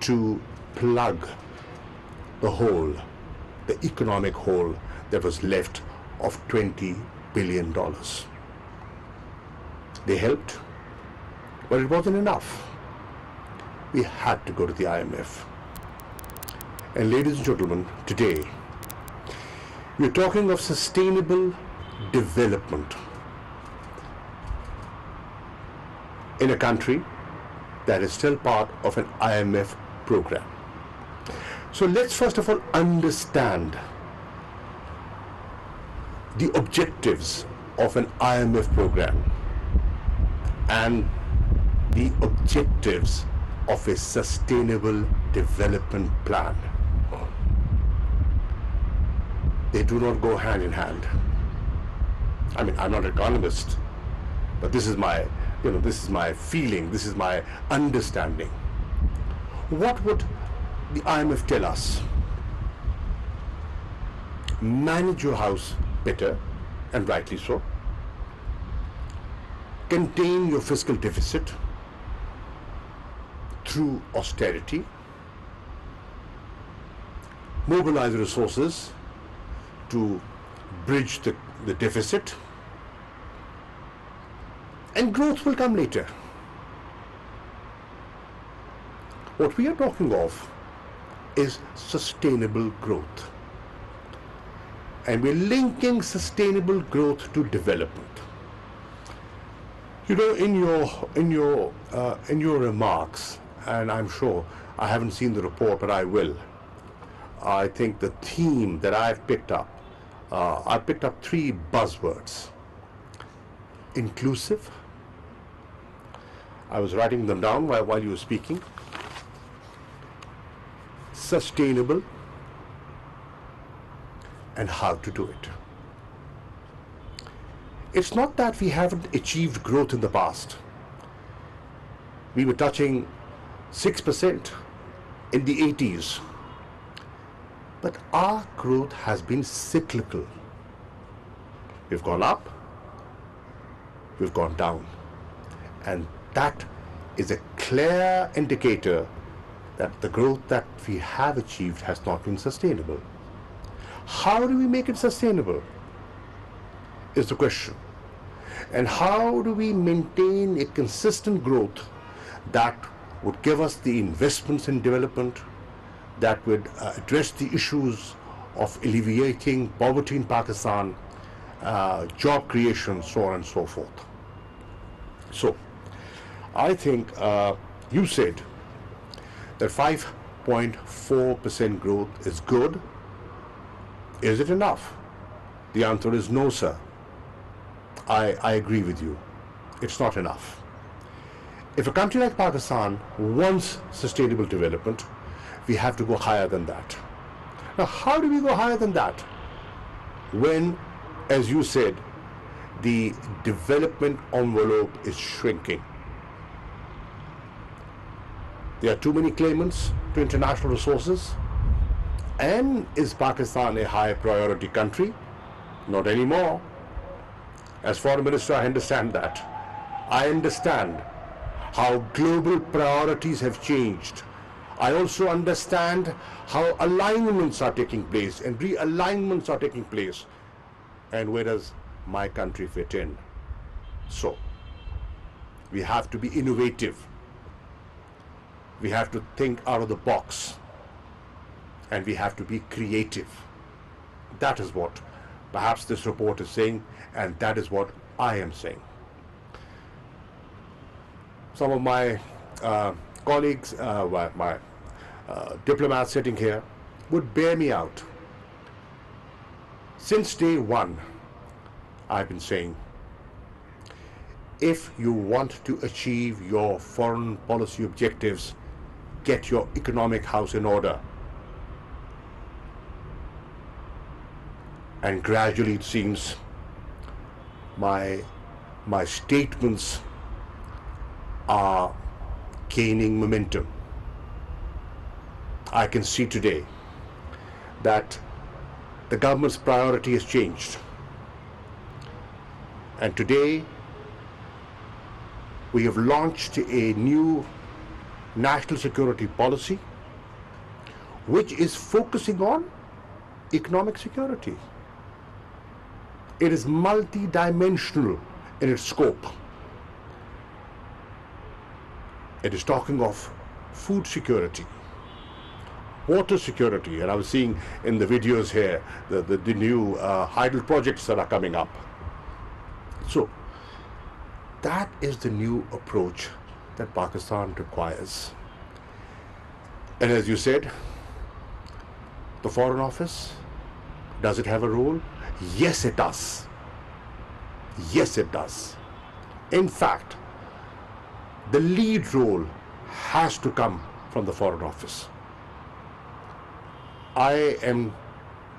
to plug the hole, the economic hole that was left of $20 billion. They helped, but it wasn't enough. We had to go to the IMF. And ladies and gentlemen, today, we're talking of sustainable development in a country that is still part of an IMF program. So let's first of all understand the objectives of an IMF program and the objectives of a sustainable development plan. They do not go hand in hand. I mean, I'm not an economist, but this is my, this is my feeling, this is my understanding. What would the IMF tell us? Manage your house better, and rightly so. Contain your fiscal deficit through austerity. Mobilize resources to bridge the deficit, and growth will come later. What we are talking of is sustainable growth, and we're linking sustainable growth to development. In your remarks, and I'm sure I haven't seen the report, but I will. I think the theme that I've picked up, I picked up 3 buzzwords: inclusive. I was writing them down while you were speaking. Sustainable, and how to do it. It's not that we haven't achieved growth in the past. We were touching 6% in the 80s. But our growth has been cyclical. We've gone up, we've gone down. And that is a clear indicator that the growth that we have achieved has not been sustainable. How do we make it sustainable is the question. And how do we maintain a consistent growth that would give us the investments in development, that would address the issues of alleviating poverty in Pakistan, job creation, so on and so forth. So, I think you said that 5.4% growth is good. Is it enough? The answer is no, sir. I agree with you. It's not enough. If a country like Pakistan wants sustainable development, we have to go higher than that. Now, how do we go higher than that? When, as you said, the development envelope is shrinking. There are too many claimants to international resources. And is Pakistan a high priority country? Not anymore. As Foreign Minister, I understand that. I understand how global priorities have changed. I also understand how alignments are taking place and realignments are taking place. And where does my country fit in? So, we have to be innovative. We have to think out of the box. And we have to be creative. That is what perhaps this report is saying, and that is what I am saying. Some of my colleagues, my diplomats sitting here, would bear me out. Since day one, I've been saying, if you want to achieve your foreign policy objectives, get your economic house in order. And gradually, it seems, my statements are gaining momentum. I can see today that the government's priority has changed. And today, we have launched a new national security policy which is focusing on economic security. It is multi-dimensional in its scope. It is talking of food security, water security, and I was seeing in the videos here the new hydel projects that are coming up. So that is the new approach that Pakistan requires. And as you said, the Foreign Office, does it have a role? Yes, it does. Yes, it does. In fact, the lead role has to come from the Foreign Office. I am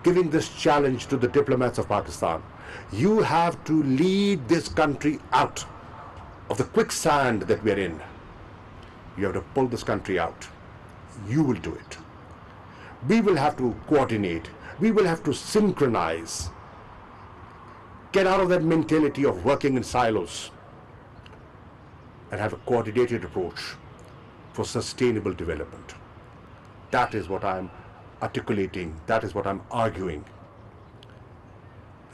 giving this challenge to the diplomats of Pakistan. You have to lead this country out of the quicksand that we are in. You have to pull this country out. You will do it. We will have to coordinate. We will have to synchronize. Get out of that mentality of working in silos and have a coordinated approach for sustainable development. That is what I'm articulating. That is what I'm arguing.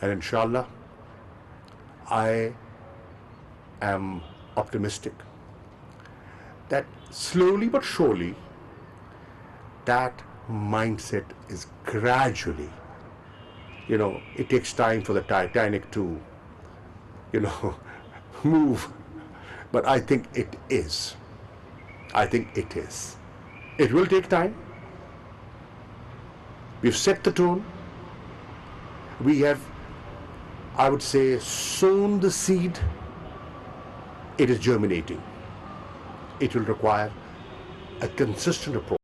And inshallah, I am optimistic that slowly but surely that mindset is gradually, it takes time for the Titanic to, move. But I think it is. I think it is. It will take time. We've set the tone. We have, I would say, sown the seed. It is germinating. It will require a consistent approach.